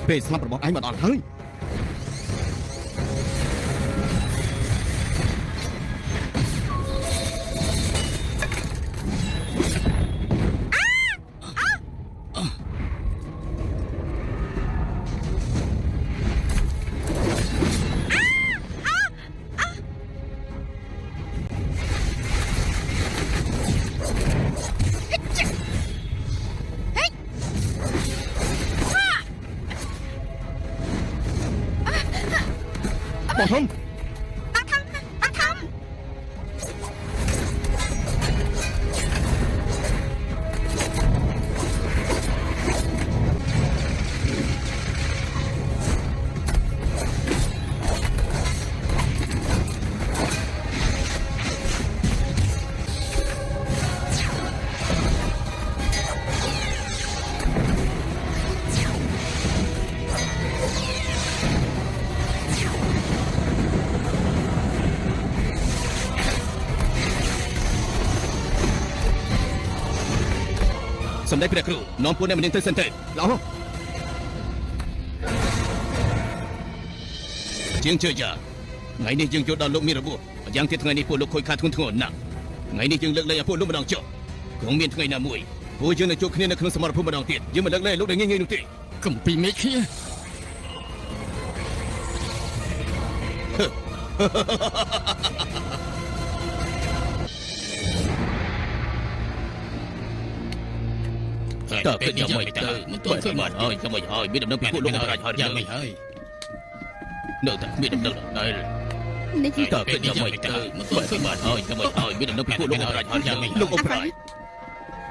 ពេលស្លាប់របស់ឯងមកដល់ហើយបងធំសម្ដេចព្រះគ្រូនាំពួកអ្នកម្នាក់ទៅសិនទេឡោះជាងជឿយ៉ាថ្ងៃនេះយើងចូលដល់លោកមានរបួសយ៉ាងទៀតថ្ងៃនេះពួកលោកខូចខាតធ្ងន់ធ្ងរណាស់ថ្ងៃនេះយើងលើកលែងឲ្យពួកលោកម្ដងចុះគង់មានថ្ងៃណាមួយពួកយើងនឹងជួបគ្នានៅក្នុងសមរភូមិម្ដងទៀតយើងមិនលើកលែងលោកដែលងាយៗនោះទេកំពីមេឃគ្នាតើគិតយ៉ាងម៉េចទៅមិនទាន់ធ្វើបានហើយយ៉ាងម៉េចហើយមានដំណឹងពីពួកលោកប្រាជ្ញហើយយ៉ាងម៉េចហើយនៅតែមានដំណឹងដែរនេះតើគិតយ៉ាងម៉េចទៅមិនទាន់ធ្វើបានហើយយ៉ាងម៉េចហើយមានដំណឹងពីពួកលោកប្រាជ្ញហើយយ៉ាងម៉េចលោកប្រាជ្ញ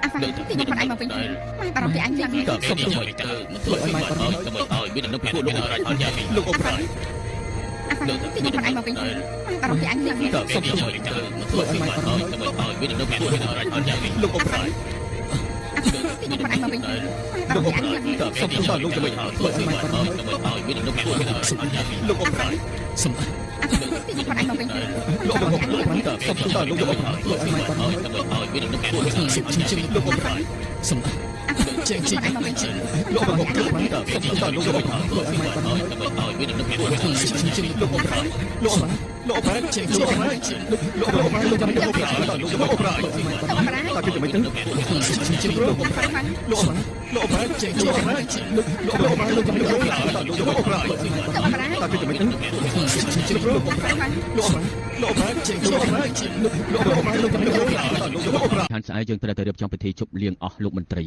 អាហ្វាទីមកខ្លួនឯងមកវិញម៉ែបារម្ភពីអញយ៉ាងតើសុំយ៉ាងម៉េចទៅមិនទាន់ធ្វើបានហើយយ៉ាងម៉េចហើយមានដំណឹងពីពួកលោកប្រាជ្ញហើយយ៉ាងម៉េចលោកប្រាជ្ញអាហ្វាទីមកខ្លួនឯងមកវិញម៉ែបារម្ភពីអញយ៉ាងតើសុំយ៉ាងម៉េចទៅមិនទាន់ធ្វើបានហើយយ៉ាងម៉េចហើយមានដំណឹងពីពួកលោកប្រាជ្ញហើយយ៉ាងម៉េចលោកប្រាជ្ញទីមកខ្លួនឯងមកវិញលោកអប្រាជ្ញតើសុំតើលោកจะไม่ហើយធ្វើបានហើយយ៉ាងម៉េចហើយមានដំណឹងពីពួកលោកប្រាជ្ញលោកអប្រាជ្ញសុំទីមកខ្លួនឯងមកវិញលោកអប្រាជ្ញតើសុំតើលោកจะไม่ហើយធ្វើបានហើយយ៉ាងម៉េចហើយមានដំណឹងពីពួកលោកប្រាជ្ញលោកអប្រាជ្ញសុំចេញលោកអប្រាជ្ញលោកអប្រាជ្ញតើសុំតើលោកจะไม่ហើយធ្វើបានហើយយ៉ាងម៉េចហើយមានដំណឹងពីពួកលោកប្រាជ្ញលោកអប្រាជ្ញលោកអប្រាជ្ញចេញលោកអប្រាជ្ញលោកអប្រាជ្ញលោកจะไม่អប្រាជ្ញតើលោកจะไม่អប្រាជ្ញតើគេจะไม่ទៅលោកអប្រាជ្ញលោកអប្រាជ្ញចេញលោកអប្រាជ្ញលោកអប្រាជ្ញលោកจะไม่អប្រាជ្ញតើលោកจะไม่អប្រាជ្ញតើគេจะไม่ទៅលោកអប្រាជ្ញលោកអប្រាជ្ញលោកអប្រាជ្ញចេញលោកអប្រាជ្ញលោកអប្រាជ្ញលោកจะไม่អប្រាជ្ញតើលោកจะไม่អប្រាជ្ញខាងស្អែកយើងត្រូវតែរៀបចំពិធីជប់លៀងអស់លោកមន្ត្រី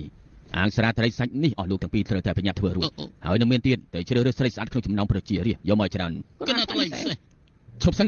អាងស្រាត្រីសាច់នេះអស់លោកទាំងពីរត្រូវតែប្រញាប់ធ្វើរួចហើយនឹងមានទៀតតែជ្រើសរើសស្រីស្អាតក្នុងចំណោមប្រជារាស្ត្រយកមកច្រើនគណៈថ្លៃឈប់សិន